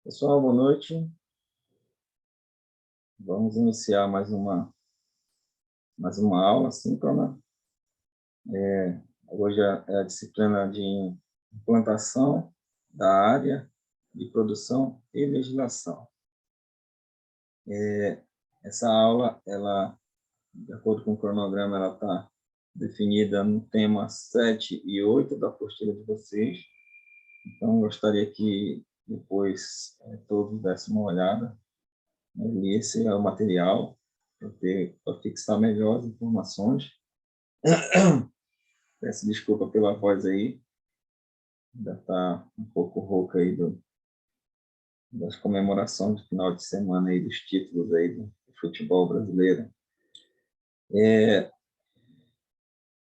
Pessoal, boa noite. Vamos iniciar mais uma aula síncrona. Hoje é a disciplina de implantação da área de produção e legislação. Essa aula, de acordo com o cronograma, ela está definida no tema 7 e 8 da apostila de vocês. Então, gostaria que depois todos dessem uma olhada. Esse é o material para fixar melhor as informações. Peço desculpa pela voz aí, ainda está um pouco rouca aí das comemorações de final de semana aí, dos títulos aí do futebol brasileiro.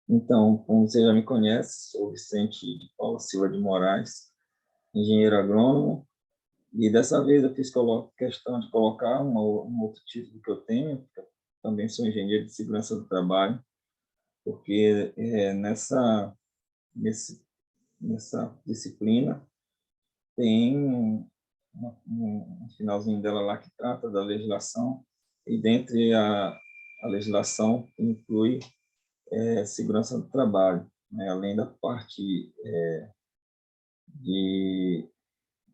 Então, como você já me conhece, sou Vicente de Paula Silva de Moraes, engenheiro agrônomo, e dessa vez eu fiz questão de colocar um outro título que eu tenho, porque eu também sou engenheiro de segurança do trabalho, porque nessa disciplina tem um finalzinho dela lá que trata da legislação, e dentre a legislação inclui segurança do trabalho, né? Além da parte de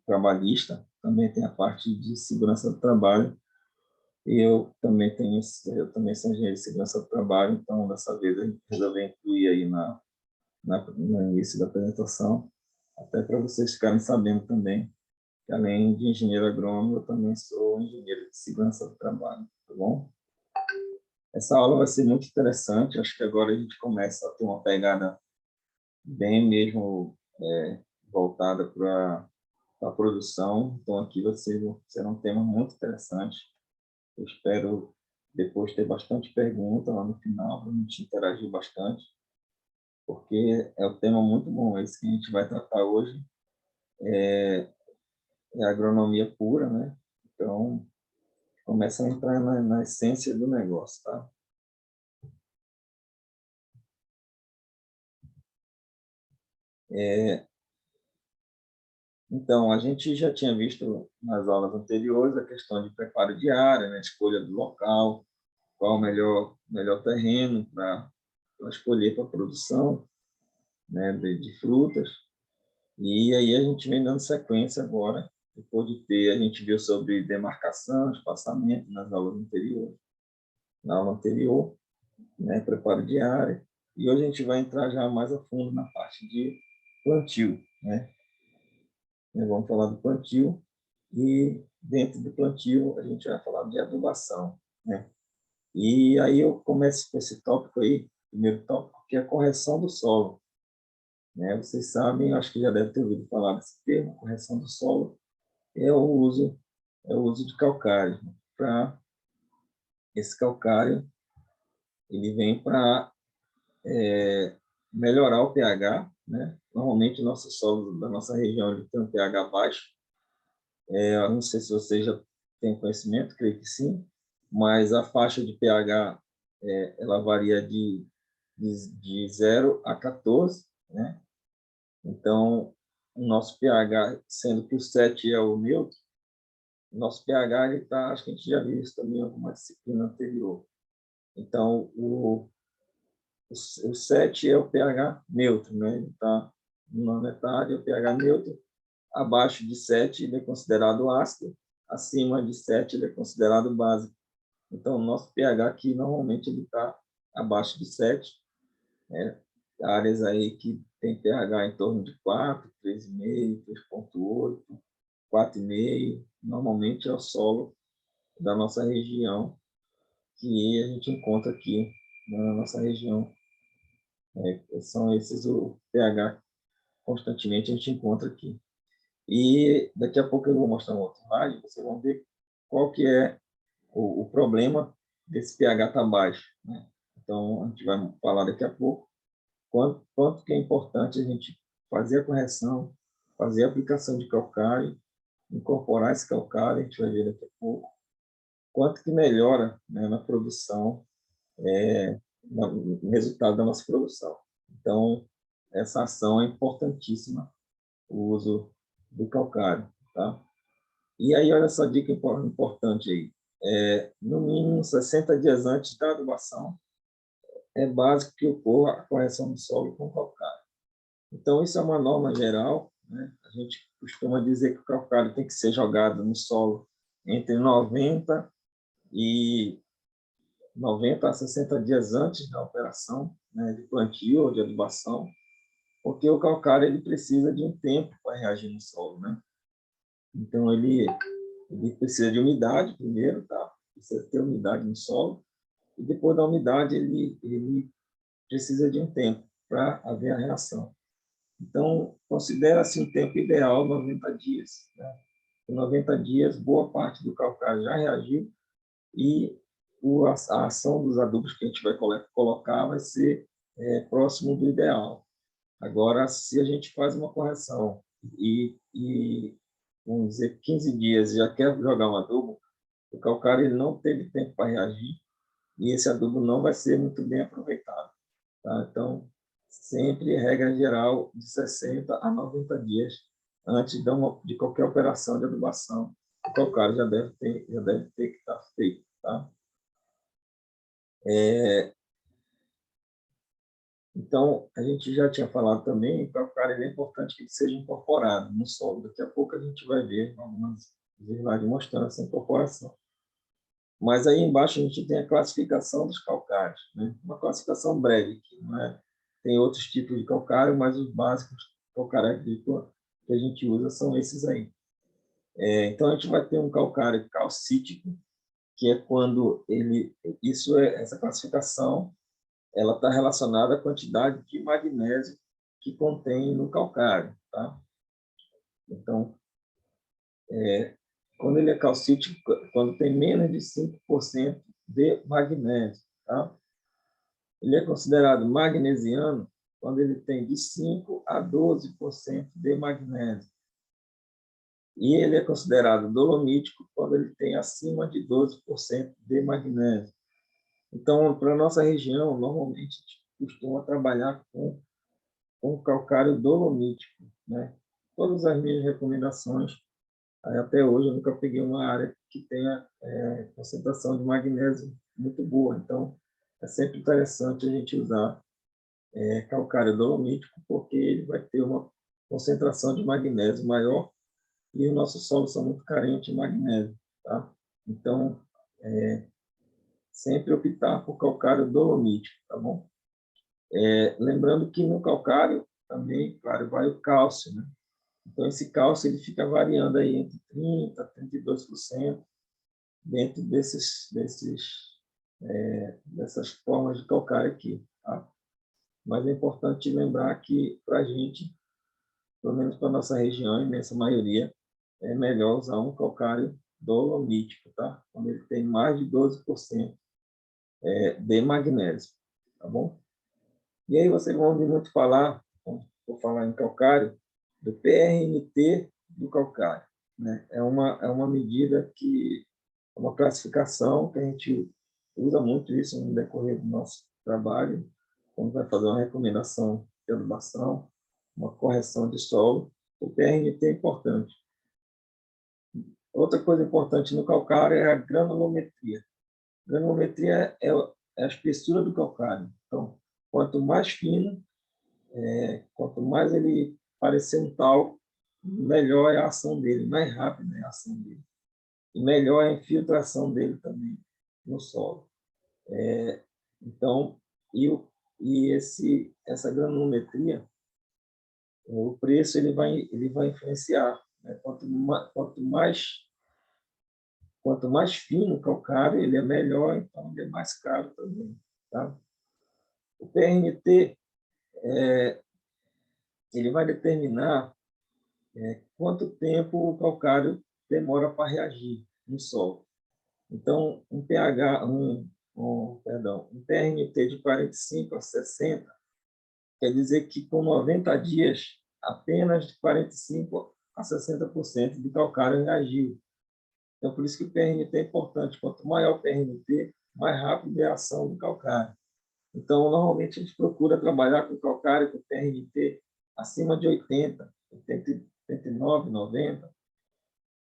trabalhista, também tem a parte de segurança do trabalho, e eu também sou engenheiro de segurança do trabalho, então dessa vez eu resolvi incluir aí no início da apresentação, até para vocês ficarem sabendo também que, além de engenheiro agrônomo, eu também sou engenheiro de segurança do trabalho, tá bom? Essa aula vai ser muito interessante, acho que agora a gente começa a ter uma pegada bem mesmo voltada para a produção, então aqui será um tema muito interessante. Eu espero depois ter bastante pergunta lá no final, para a gente interagir bastante, porque é um tema muito bom. Esse que a gente vai tratar hoje é a agronomia pura, né? Então, começa a entrar na essência do negócio, tá? Então, a gente já tinha visto nas aulas anteriores a questão de preparo de área, né? Escolha do local, qual o melhor terreno para escolher para a produção, né? de frutas. E aí a gente vem dando sequência agora, depois de a gente viu sobre demarcação, espaçamento nas aulas anteriores, na aula anterior, né, preparo de área, e hoje a gente vai entrar já mais a fundo na parte de plantio, né? Vamos falar do plantio, e dentro do plantio a gente vai falar de adubação, né? E aí eu começo com esse tópico aí, primeiro tópico, que é a correção do solo, né? Vocês sabem, acho que já deve ter ouvido falar desse termo, correção do solo, é o uso de calcário. Para esse calcário, ele vem para melhorar o pH, né? Normalmente, nosso solo da nossa região ele tem um pH baixo. Eu não sei se vocês já têm conhecimento, creio que sim, mas a faixa de pH ela varia de 0 a 14, né? Então, o nosso pH, sendo que o 7 é o neutro, o nosso pH ele tá, acho que a gente já viu isso também em alguma disciplina anterior. Então, o 7 é o pH neutro, né? Ele está na metade, é o pH neutro. Abaixo de 7 ele é considerado ácido, acima de 7 ele é considerado básico. Então, o nosso pH aqui, normalmente, ele está abaixo de 7, né? Áreas aí que tem pH em torno de 4, 3,5, 3,8, 4,5, normalmente é o solo da nossa região, que a gente encontra aqui na nossa região. São esses o pH constantemente a gente encontra aqui. E daqui a pouco eu vou mostrar uma outra imagem, vocês vão ver qual que é o problema desse pH estar baixo, né? Então, a gente vai falar daqui a pouco quanto que é importante a gente fazer a correção, fazer a aplicação de calcário, incorporar esse calcário, a gente vai ver daqui a pouco, quanto que melhora, né, na produção, no resultado da nossa produção. Então, essa ação é importantíssima, o uso do calcário, tá? E aí, olha essa dica importante aí. No mínimo 60 dias antes da adubação, é básico que ocorra a correção do solo com calcário. Então, isso é uma norma geral, né? A gente costuma dizer que o calcário tem que ser jogado no solo entre 90 a 60 dias antes da operação, né, de plantio ou de adubação, porque o calcário ele precisa de um tempo para reagir no solo, né? Então, ele precisa de umidade primeiro, tá? Precisa ter umidade no solo, e depois da umidade ele precisa de um tempo para haver a reação. Então, considera-se um tempo ideal 90 dias. Né? Em 90 dias, boa parte do calcário já reagiu e a ação dos adubos que a gente vai colocar vai ser próximo do ideal. Agora, se a gente faz uma correção vamos dizer, 15 dias já quer jogar um adubo, o calcário ele não teve tempo para reagir e esse adubo não vai ser muito bem aproveitado. Tá? Então, sempre regra geral de 60 a 90 dias antes de qualquer operação de adubação, o calcário já deve ter que estar feito. Tá? Então, a gente já tinha falado também que o calcário é importante que ele seja incorporado no solo. Daqui a pouco a gente vai ver algumas imagens mostrando essa incorporação. Mas aí embaixo a gente tem a classificação dos calcários, né? Uma classificação breve, que não é, tem outros tipos de calcário, mas os básicos calcário agrícola que a gente usa são esses aí. Então a gente vai ter um calcário calcítico, que é quando essa classificação ela está relacionada à quantidade de magnésio que contém no calcário, tá? Então, quando ele é calcítico, quando tem menos de 5% de magnésio, tá? Ele é considerado magnesiano quando ele tem de 5 a 12% de magnésio. E ele é considerado dolomítico quando ele tem acima de 12% de magnésio. Então, para a nossa região, normalmente a gente costuma trabalhar com calcário dolomítico, né? Todas as minhas recomendações, até hoje, eu nunca peguei uma área que tenha concentração de magnésio muito boa. Então, é sempre interessante a gente usar calcário dolomítico, porque ele vai ter uma concentração de magnésio maior e os nossos solos são muito carentes de magnésio. Tá? Então, sempre optar por calcário dolomítico, tá bom? Lembrando que no calcário também, claro, vai o cálcio, né? Então, esse cálcio ele fica variando aí entre 30% a 32% dentro dessas formas de calcário aqui. Tá? Mas é importante lembrar que, para a gente, pelo menos para a nossa região, a imensa maioria, é melhor usar um calcário dolomítico, tá? Quando ele tem mais de 12% de magnésio, tá bom? E aí vocês vão ouvir muito falar, vou falar em calcário, do PRNT do calcário, né? É uma medida é uma classificação que a gente usa muito isso no decorrer do nosso trabalho, quando vai fazer uma recomendação de adubação, uma correção de solo, o PRNT é importante. Outra coisa importante no calcário é a granulometria. Granulometria é a espessura do calcário. Então, quanto mais fino, quanto mais ele parecer um tal, melhor é a ação dele, mais rápida é a ação dele. E melhor é a infiltração dele também no solo. Então, essa granulometria, o preço ele vai influenciar. Né? Quanto mais fino o calcário, ele é melhor, então ele é mais caro também. Tá? O PRNT ele vai determinar quanto tempo o calcário demora para reagir no solo. Então, um PRNT de 45 a 60 quer dizer que com 90 dias, apenas de 45 a 60% do calcário reagiu. Então, por isso que o PRNT é importante. Quanto maior o PRNT, mais rápido é a ação do calcário. Então, normalmente, a gente procura trabalhar com calcário, com PRNT, acima de 80, 89, 90,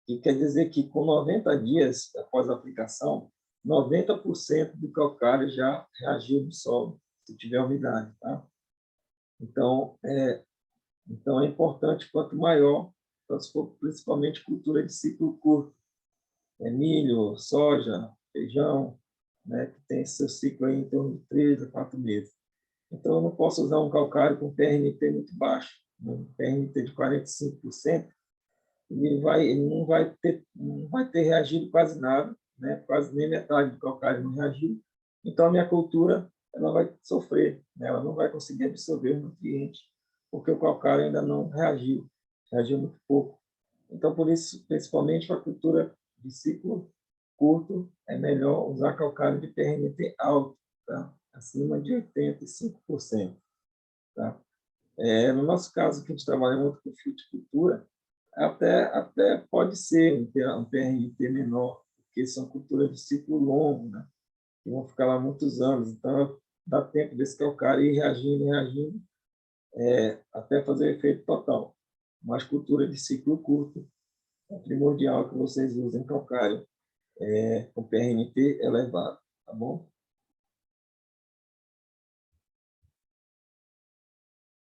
que quer dizer que com 90 dias após a aplicação, 90% do calcário já reagiu no solo, se tiver umidade. Tá? Então, é importante, quanto maior, então, se for principalmente cultura de ciclo curto, milho, soja, feijão, né, que tem seu ciclo aí em torno de 3 a 4 meses. Então, eu não posso usar um calcário com PRNT muito baixo, né? Um PRNT de 45%, ele não vai ter reagido quase nada, né? Quase nem metade do calcário não reagiu. Então, a minha cultura ela vai sofrer, né? Ela não vai conseguir absorver o nutriente, porque o calcário ainda não reagiu, reagiu muito pouco. Então, por isso, principalmente para a cultura de ciclo curto, é melhor usar calcário de PRNT alto, tá? Acima de 85%. Tá? No nosso caso, que a gente trabalha muito com fruticultura, até pode ser um PRNT menor, porque são culturas de ciclo longo, né? Que vão ficar lá muitos anos. Então, dá tempo desse calcário ir reagindo, reagindo, até fazer o efeito total. Mas cultura de ciclo curto, é primordial que vocês usem calcário com PRNT elevado, tá bom?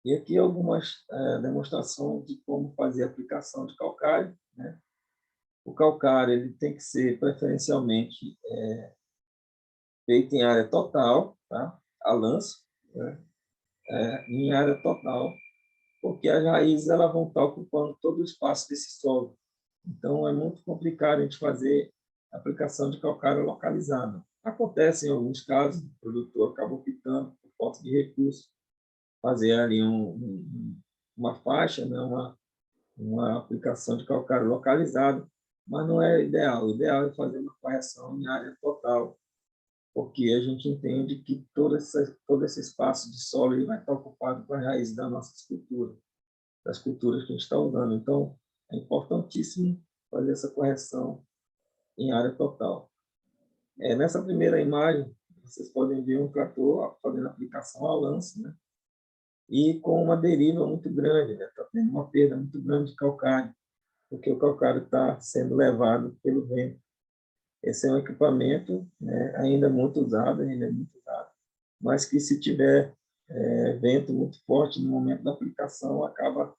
E aqui algumas demonstrações de como fazer a aplicação de calcário, né? O calcário ele tem que ser preferencialmente feito em área total, tá? A lanço, né? Em área total, porque as raízes elas vão estar ocupando todo o espaço desse solo. Então, é muito complicado a gente fazer a aplicação de calcário localizado. Acontece em alguns casos, o produtor acaba optando por falta de recursos, fazer ali uma faixa, né? Uma aplicação de calcário localizado, mas não é ideal. O ideal é fazer uma correção em área total, porque a gente entende que todo esse espaço de solo ele vai estar ocupado com as raízes da nossa escultura, das culturas que a gente está usando. Então, é importantíssimo fazer essa correção em área total. Nessa primeira imagem, vocês podem ver um trator fazendo aplicação a lance, né? E com uma deriva muito grande, está, né? Tá tendo uma perda muito grande de calcário, porque o calcário está sendo levado pelo vento. Esse é um equipamento, né, ainda é muito usado, mas que se tiver vento muito forte no momento da aplicação, acaba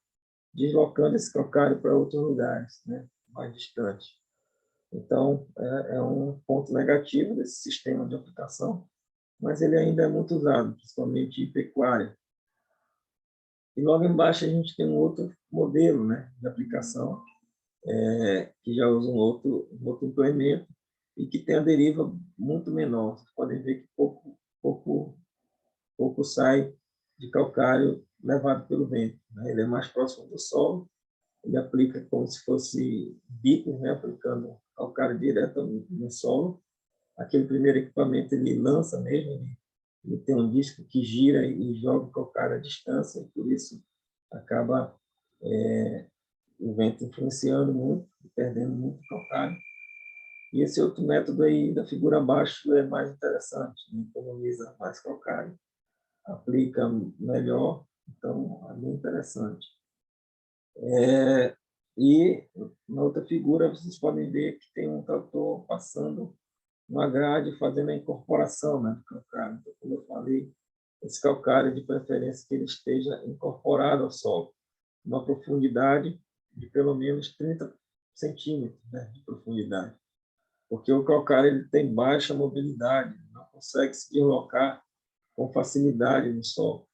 deslocando esse calcário para outros lugares, né, mais distantes. Então, é um ponto negativo desse sistema de aplicação, mas ele ainda é muito usado, principalmente em pecuária. E logo embaixo a gente tem um outro modelo, né, de aplicação, que já usa um outro implemento e que tem a deriva muito menor. Vocês podem ver que pouco sai de calcário levado pelo vento, né? Ele é mais próximo do solo, ele aplica como se fosse bicos, né? Aplicando calcário direto no solo. Aquele primeiro equipamento ele lança mesmo, ele tem um disco que gira e joga o calcário à distância, e por isso acaba o vento influenciando muito, perdendo muito calcário. E esse outro método aí da figura abaixo é mais interessante, né? Economiza mais calcário, aplica melhor, então é bem interessante. E na outra figura vocês podem ver que tem um trator passando uma grade fazendo a incorporação, né, do calcário. Então, como eu falei, esse calcário de preferência que ele esteja incorporado ao solo, uma profundidade de pelo menos 30 centímetros, né, de profundidade, porque o calcário ele tem baixa mobilidade, não consegue se deslocar com facilidade no solo.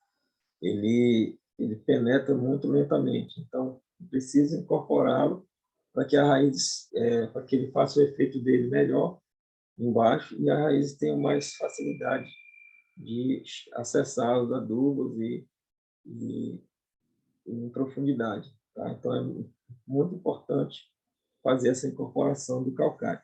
Ele penetra muito lentamente, então precisa incorporá-lo para que a raiz, para que ele faça o efeito dele melhor embaixo e a raiz tenha mais facilidade de acessar os adubos e em profundidade. Tá? Então é muito importante fazer essa incorporação do calcário.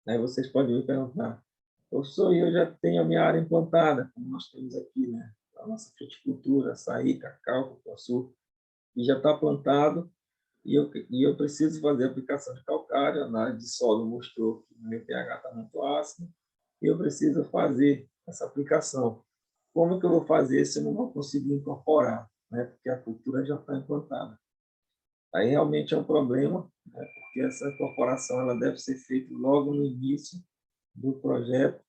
Aí vocês podem me perguntar, professor, eu já tenho a minha área implantada, como nós temos aqui, né? A nossa fruticultura, açaí, cacau, cupuaçu, e já está plantado, e eu preciso fazer a aplicação de calcário, a análise de solo mostrou que o meu pH está muito ácido, e eu preciso fazer essa aplicação. Como que eu vou fazer se eu não vou conseguir incorporar, né? Porque a cultura já está implantada? aí realmente é um problema, né, porque essa incorporação ela deve ser feita logo no início do projeto,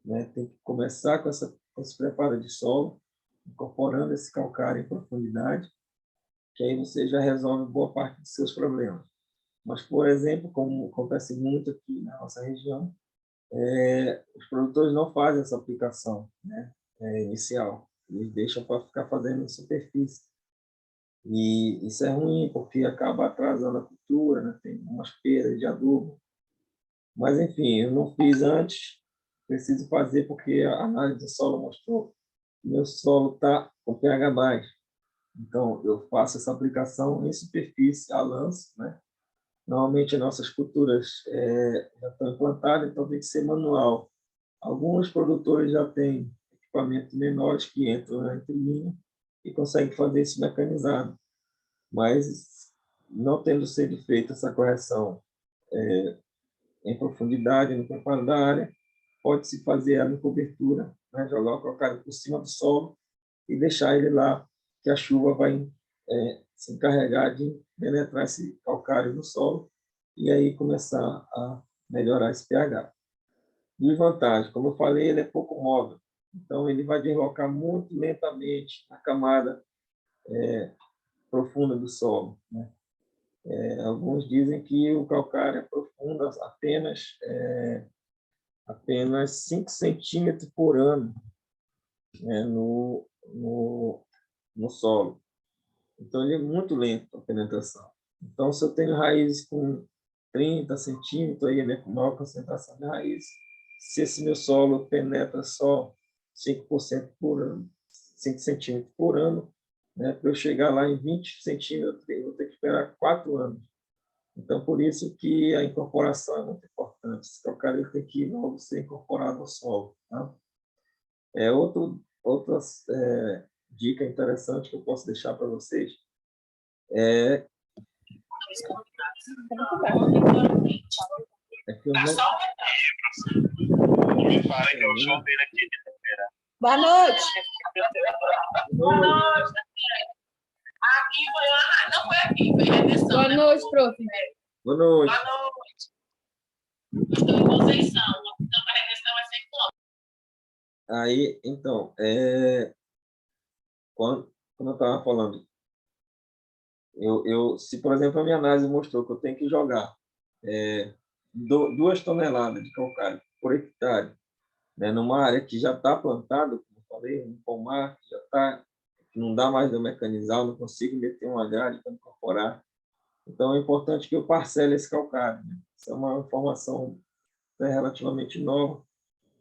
né, tem que começar com esse preparo de solo, incorporando esse calcário em profundidade, que aí você já resolve boa parte dos seus problemas. Mas, por exemplo, como acontece muito aqui na nossa região, os produtores não fazem essa aplicação, né, inicial. Eles deixam para ficar fazendo em superfície. E isso é ruim, porque acaba atrasando a cultura, né, tem umas perdas de adubo. Mas, enfim, eu não fiz antes, preciso fazer porque a análise do solo mostrou que meu solo está com pH baixo. Então, eu faço essa aplicação em superfície, a lance, né? Normalmente, nossas culturas já estão implantadas, então tem que ser manual. Alguns produtores já têm equipamentos menores que entram na entrelinha e conseguem fazer isso mecanizado. Mas, não tendo sido feita essa correção em profundidade, no preparo da área, pode-se fazer ela em cobertura, né? Jogar o calcário por cima do solo e deixar ele lá, que a chuva vai se encarregar de penetrar esse calcário no solo e aí começar a melhorar esse pH. Desvantagem, como eu falei, ele é pouco móvel, então ele vai deslocar muito lentamente a camada profunda do solo, né? Alguns dizem que o calcário aprofunda apenas 5 centímetros por ano, né, no solo. Então, ele é muito lento a penetração. Então, se eu tenho raízes com 30 centímetros, aí a minha maior concentração de raiz, se esse meu solo penetra só 5% por ano, 5 centímetros por ano, né, para eu chegar lá em 20 centímetros, eu vou ter que esperar 4 anos. Então, por isso que a incorporação é muito importante. Esse calcário tem que logo ser incorporado ao solo. Tá? Outra dica interessante que eu posso deixar para vocês é que eu não... Boa noite. Boa noite. Aqui foi uma... Não foi aqui, foi a redenção. Boa noite, prof. Boa noite. Boa noite. Estou em Conceição. Então, a redenção vai ser como? Aí, então, quando eu estava falando, se, por exemplo, a minha análise mostrou que eu tenho que jogar 2 toneladas de calcário por hectare, né, numa área que já está plantada, como eu falei, um pomar, que já está, que não dá mais de eu mecanizar, eu não consigo meter uma grade para incorporar. Então, é importante que eu parcele esse calcário. Né? Isso é uma informação relativamente nova.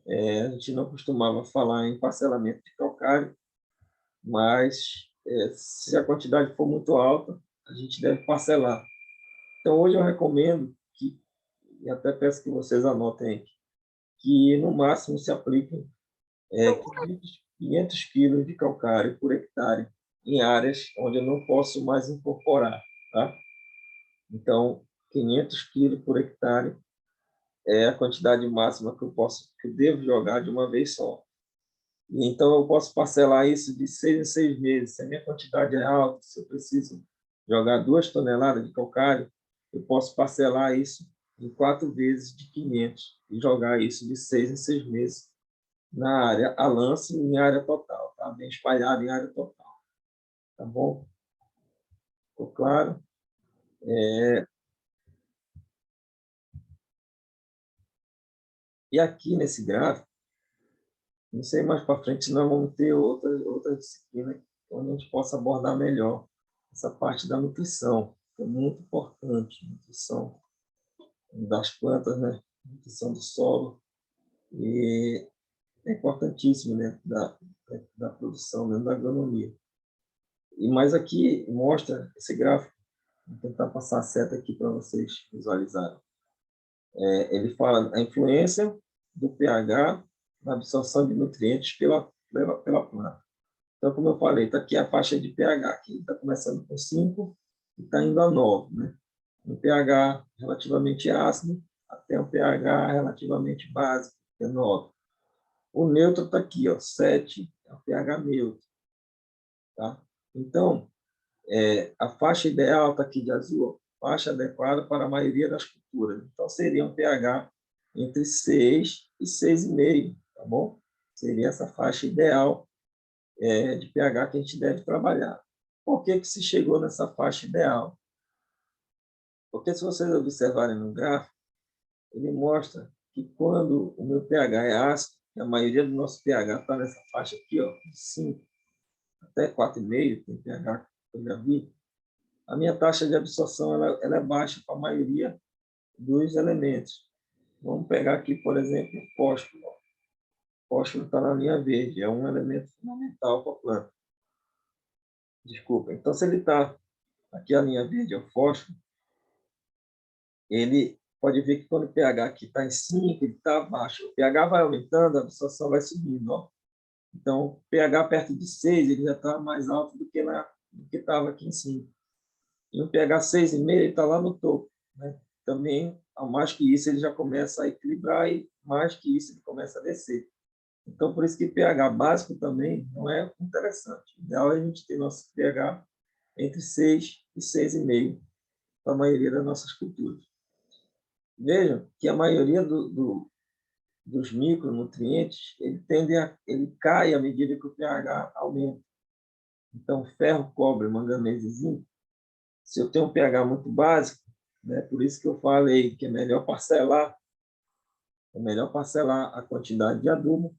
A gente não costumava falar em parcelamento de calcário, mas se a quantidade for muito alta, a gente deve parcelar. Então, hoje eu recomendo que, e até peço que vocês anotem, que no máximo se apliquem 500 quilos de calcário por hectare em áreas onde eu não posso mais incorporar. Tá? Então, 500 quilos por hectare é a quantidade máxima que eu devo jogar de uma vez só. E então, eu posso parcelar isso de 6 em 6 meses. Se a minha quantidade é alta, se eu preciso jogar 2 toneladas de calcário, eu posso parcelar isso em 4 vezes de 500 e jogar isso de 6 em 6 meses na área a lance e em área total, tá? Bem espalhado em área total. Tá bom? Ficou claro? E aqui nesse gráfico, não sei mais para frente, nós vamos ter outra disciplina onde a gente possa abordar melhor essa parte da nutrição, que é muito importante, nutrição das plantas, né? Nutrição do solo, e é importantíssimo dentro da produção, dentro da agronomia. E mais aqui mostra esse gráfico, vou tentar passar a seta aqui para vocês visualizarem. Ele fala a influência do pH na absorção de nutrientes pela planta. Então, como eu falei, está aqui a faixa de pH, que está começando com 5 e está indo a 9. Né? Um pH relativamente ácido até um pH relativamente básico, que é 9. O neutro está aqui, ó, 7, é o pH neutro. Tá? Então, A faixa ideal está aqui de azul, faixa adequada para a maioria das culturas. Então, seria um pH entre 6 e 6,5, tá bom? Seria essa faixa ideal de pH que a gente deve trabalhar. Por que se chegou nessa faixa ideal? Porque se vocês observarem no gráfico, ele mostra que quando o meu pH é ácido, e a maioria do nosso pH está nessa faixa aqui, ó, de 5 até 4,5, tem pH que eu já vi, a minha taxa de absorção ela é baixa para a maioria dos elementos. Vamos pegar aqui, por exemplo, o fósforo. O fósforo está na linha verde, é um elemento fundamental para a planta. Desculpa. Então, se ele está aqui, a linha verde é o fósforo, ele pode ver que quando o pH aqui está em 5, ele está abaixo. O pH vai aumentando, a absorção vai subindo. Ó. Então, pH perto de 6, ele já está mais alto do que estava aqui em 5. E um pH 6,5, ele está lá no topo. Né? Também, a mais que isso, ele já começa a equilibrar e mais que isso, ele começa a descer. Então, por isso que pH básico também não é interessante. O ideal é a gente ter nosso pH entre 6 e 6,5 para a maioria das nossas culturas. Vejam que a maioria dos micronutrientes ele cai à medida que o pH aumenta. Então, ferro, cobre, manganês e zinco, se eu tenho um pH muito básico, né, por isso que eu falei que é melhor parcelar a quantidade de adubo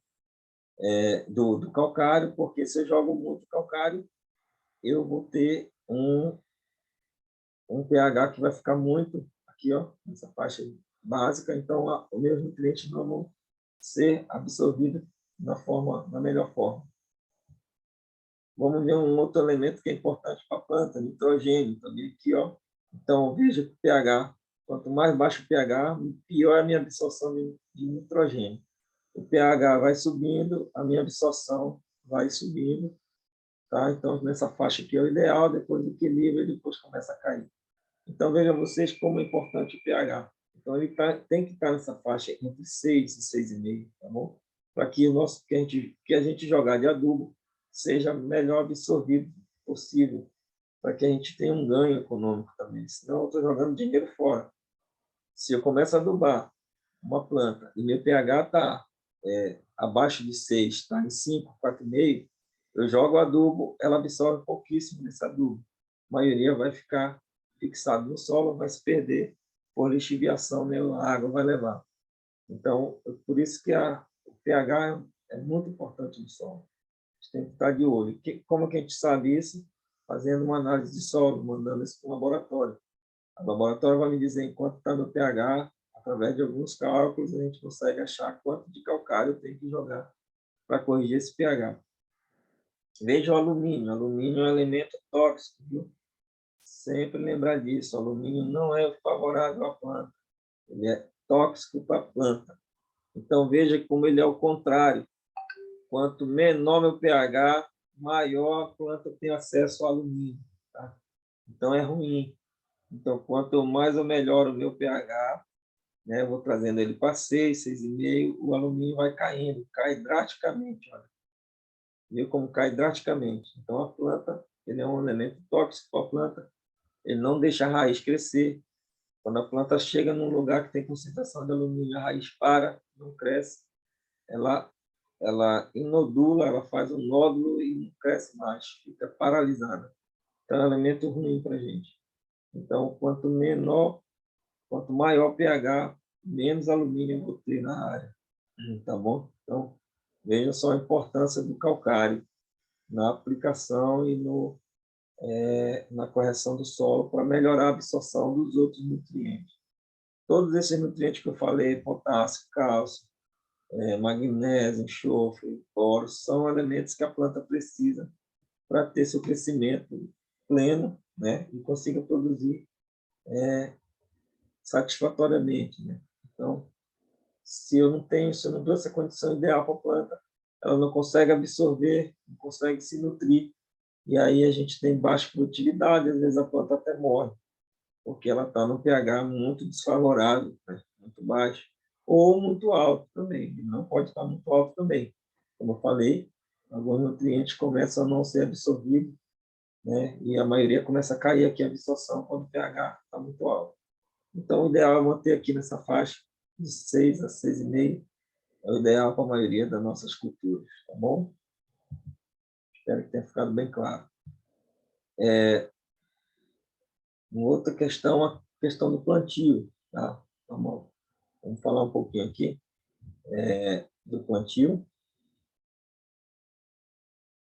do calcário, porque se eu jogo muito calcário, eu vou ter um pH que vai ficar muito aqui, ó, nessa faixa básica, então os meus nutrientes não vão ser absorvidos na melhor forma. Vamos ver um outro elemento que é importante para a planta, nitrogênio, também aqui, ó. Então, veja que o pH, quanto mais baixo o pH, pior é a minha absorção de nitrogênio. O pH vai subindo, a minha absorção vai subindo, tá? Então, nessa faixa aqui é o ideal, depois equilibra e depois começa a cair. Então, vejam vocês como é importante o pH. Então, ele tem que estar nessa faixa entre 6 e 6,5, tá bom? Para que que a gente jogar de adubo seja melhor absorvido possível, para que a gente tenha um ganho econômico também. Senão, eu estou jogando dinheiro fora. Se eu começo a adubar uma planta e meu pH está abaixo de 6, está em 5, 4,5, eu jogo o adubo, ela absorve pouquíssimo desse adubo. A maioria vai ficar fixado no solo, vai se perder por lixiviação, né? A água vai levar. Então, por isso que o pH é muito importante no solo. A gente tem que estar de olho. Como que a gente sabe isso? Fazendo uma análise de solo, mandando isso para o laboratório. O laboratório vai me dizer em quanto está no pH, através de alguns cálculos, a gente consegue achar quanto de calcário tem que jogar para corrigir esse pH. Veja o alumínio. O alumínio é um elemento tóxico, viu? Sempre lembrar disso. O alumínio não é favorável à planta. Ele é tóxico para a planta. Então, veja como ele é o contrário. Quanto menor meu pH, maior a planta tem acesso ao alumínio. Tá? Então, é ruim. Então, quanto mais eu melhoro o meu pH, né, eu vou trazendo ele para 6, 6,5, o alumínio vai caindo, cai drasticamente. Olha. Viu como cai drasticamente? Então, a planta, ele é um elemento tóxico para a planta, ele não deixa a raiz crescer. Quando a planta chega num lugar que tem concentração de alumínio, a raiz para, não cresce, ela inodula, ela faz um nódulo e não cresce mais, fica paralisada. Então, é um elemento ruim para a gente. Então, quanto maior o pH, menos alumínio eu vou ter na área. Tá bom? Então, veja só a importância do calcário na aplicação e na correção do solo para melhorar a absorção dos outros nutrientes. Todos esses nutrientes que eu falei, potássio, cálcio, magnésio, enxofre, boro, são elementos que a planta precisa para ter seu crescimento pleno, né, e consiga produzir satisfatoriamente, né? Então, se eu não dou essa condição ideal para a planta, ela não consegue absorver, não consegue se nutrir, e aí a gente tem baixa produtividade, às vezes a planta até morre, porque ela está no pH muito desfavorável, né? Muito baixo, ou muito alto também, não pode estar muito alto também. Como eu falei, alguns nutrientes começam a não ser absorvidos né? E a maioria começa a cair aqui a absorção quando o pH está muito alto. Então, o ideal é manter aqui nessa faixa de 6 a 6,5, é o ideal para a maioria das nossas culturas, tá bom? Espero que tenha ficado bem claro. Uma outra questão, a questão do plantio, tá? Vamos falar um pouquinho aqui do plantio.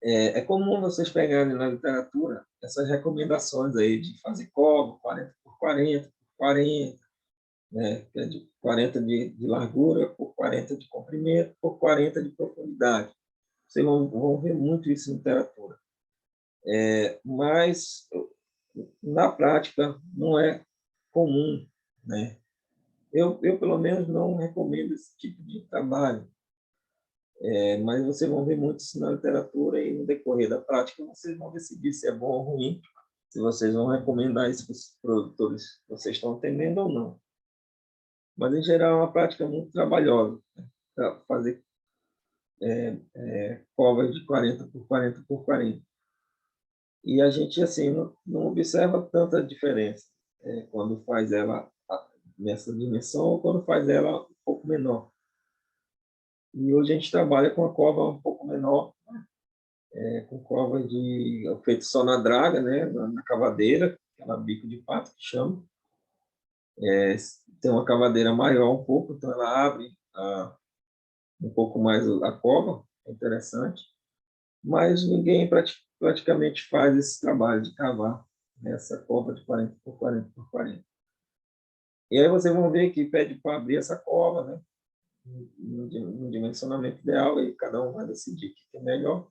É comum vocês pegarem na literatura essas recomendações aí de fazer cova 40 por 40 por 40, né? Que é de 40 de largura por 40 de comprimento por 40 de profundidade. Vocês vão ver muito isso na literatura. Mas, na prática, não é comum, né? Pelo menos, não recomendo esse tipo de trabalho. Mas vocês vão ver muito isso na literatura e no decorrer da prática vocês vão decidir se é bom ou ruim, se vocês vão recomendar isso para os produtores que vocês estão atendendo ou não. Mas, em geral, é uma prática muito trabalhosa, né? Para fazer covas de 40 por 40 por 40. E a gente assim não observa tanta diferença quando faz ela nessa dimensão ou quando faz ela um pouco menor. E hoje a gente trabalha com a cova um pouco menor, com cova feito só na draga, né, na cavadeira, aquela bico de pato que chama. Tem uma cavadeira maior um pouco, então ela abre um pouco mais a cova, é interessante. Mas ninguém praticamente faz esse trabalho de cavar nessa cova de 40 por 40 por 40. E aí vocês vão ver que pede para abrir essa cova, né, no dimensionamento ideal, e cada um vai decidir o que é melhor.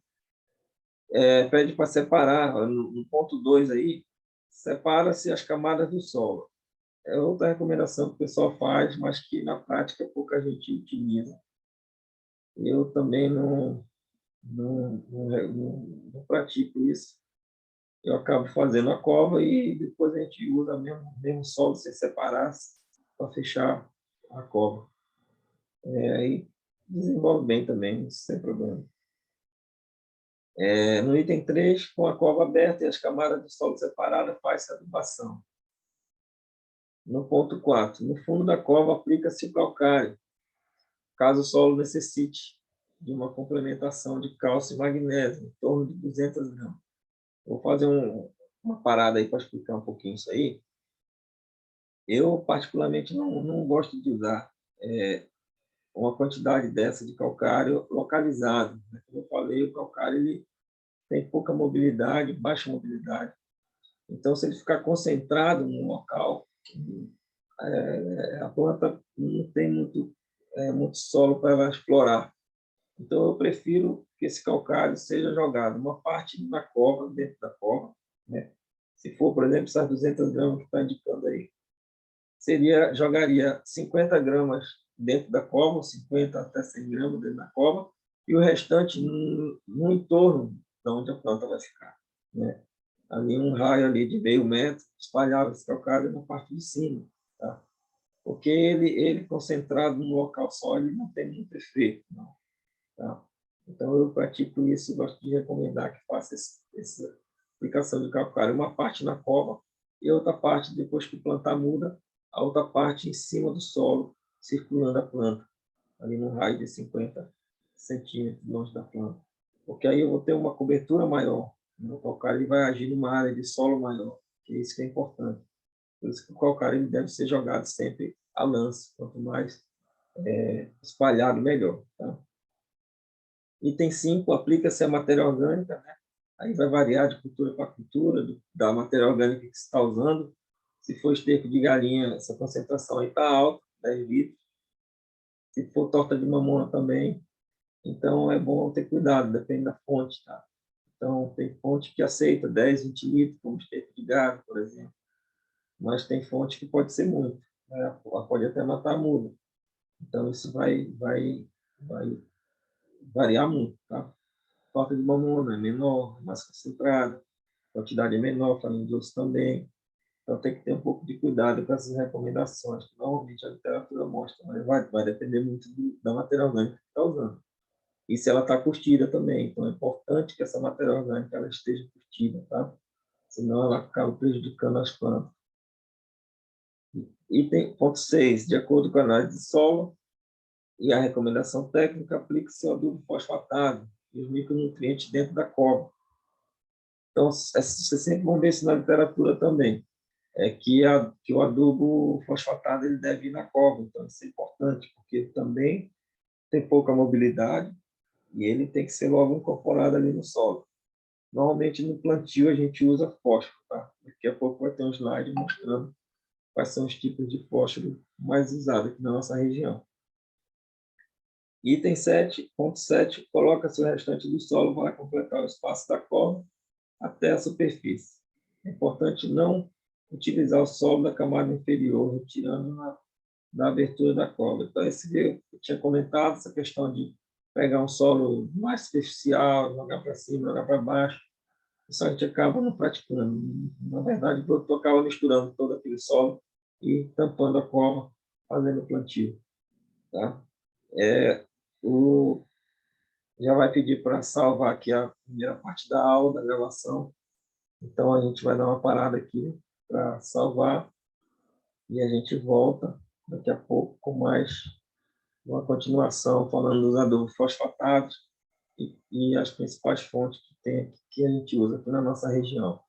Pede para separar, no ponto 2 aí, separa-se as camadas do solo. É outra recomendação que o pessoal faz, mas que na prática pouca gente utiliza. Eu também não pratico isso. Eu acabo fazendo a cova e depois a gente usa mesmo solo sem separar para fechar a cova. Aí desenvolve bem também, sem problema. No item 3, com a cova aberta e as camadas de solo separadas, faz-se a adubação. No ponto 4, no fundo da cova aplica-se o calcário, caso o solo necessite de uma complementação de cálcio e magnésio, em torno de 200 gramas. Vou fazer uma parada aí para explicar um pouquinho isso aí. Eu, particularmente, não gosto de usar uma quantidade dessa de calcário localizado. Como eu falei, o calcário ele tem pouca mobilidade, baixa mobilidade. Então, se ele ficar concentrado num local, a planta não tem muito solo para ela explorar. Então, eu prefiro que esse calcário seja jogado uma parte na cova, dentro da cova, né? Se for, por exemplo, essas 200 gramas que está indicando aí, jogaria 50 gramas dentro da cova, 50 até 100 gramas dentro da cova, e o restante no entorno de onde a planta vai ficar, né? Ali um raio ali de meio metro, espalhava esse calcário na parte de cima, tá? Porque ele concentrado num local só, ele não tem muito efeito, não, tá? Então, eu pratico isso e gosto de recomendar que faça essa aplicação de calcário, uma parte na cova e outra parte, depois que plantar muda, a outra parte em cima do solo, circulando a planta, ali num raio de 50 centímetros longe da planta. Porque aí eu vou ter uma cobertura maior, né? O calcário ele vai agir numa área de solo maior, que é isso que é importante. Por isso que o calcário ele deve ser jogado sempre a lance, quanto mais espalhado, melhor, tá? Item 5, aplica-se a matéria orgânica, né? Aí vai variar de cultura para cultura, da matéria orgânica que se está usando. Se for esterco de galinha, essa concentração aí está alta, 10 litros. Se for torta de mamona também, então é bom ter cuidado, depende da fonte, tá? Então, tem fonte que aceita 10, 20 litros, como esterco de gado, por exemplo. Mas tem fonte que pode ser muito, né? Pode até matar a muda. Então, isso vai variar muito, tá? Torta de mamona é menor, mais concentrada, quantidade é menor, farinha de osso também. Então, tem que ter um pouco de cuidado com essas recomendações, que normalmente a literatura mostra, mas vai depender muito da matéria orgânica que está usando. E se ela está curtida também, então é importante que essa matéria orgânica ela esteja curtida, tá? senão ela acaba prejudicando as plantas. Item ponto 6, de acordo com a análise de solo e a recomendação técnica, aplique-se o adubo fosfatado e os micronutrientes dentro da cova. Então, vocês sempre vão ver isso na literatura também, que o adubo fosfatado ele deve ir na cova, então isso é importante, porque ele também tem pouca mobilidade e ele tem que ser logo incorporado ali no solo. Normalmente no plantio a gente usa fósforo, tá? Daqui a pouco vai ter um slide mostrando quais são os tipos de fósforo mais usados aqui na nossa região. Item 7.7, coloca-se o restante do solo para completar o espaço da cova até a superfície. É importante não utilizar o solo da camada inferior, retirando da abertura da cova. Então, eu tinha comentado essa questão de pegar um solo mais superficial, jogar para cima, jogar para baixo. Isso a gente acaba não praticando. Na verdade, o produtor acaba misturando todo aquele solo e tampando a cova, fazendo o plantio. Tá? Já vai pedir para salvar aqui a primeira parte da aula, da gravação. Então, a gente vai dar uma parada aqui para salvar e a gente volta daqui a pouco com mais uma continuação falando dos adubos fosfatados e as principais fontes que a gente usa aqui na nossa região.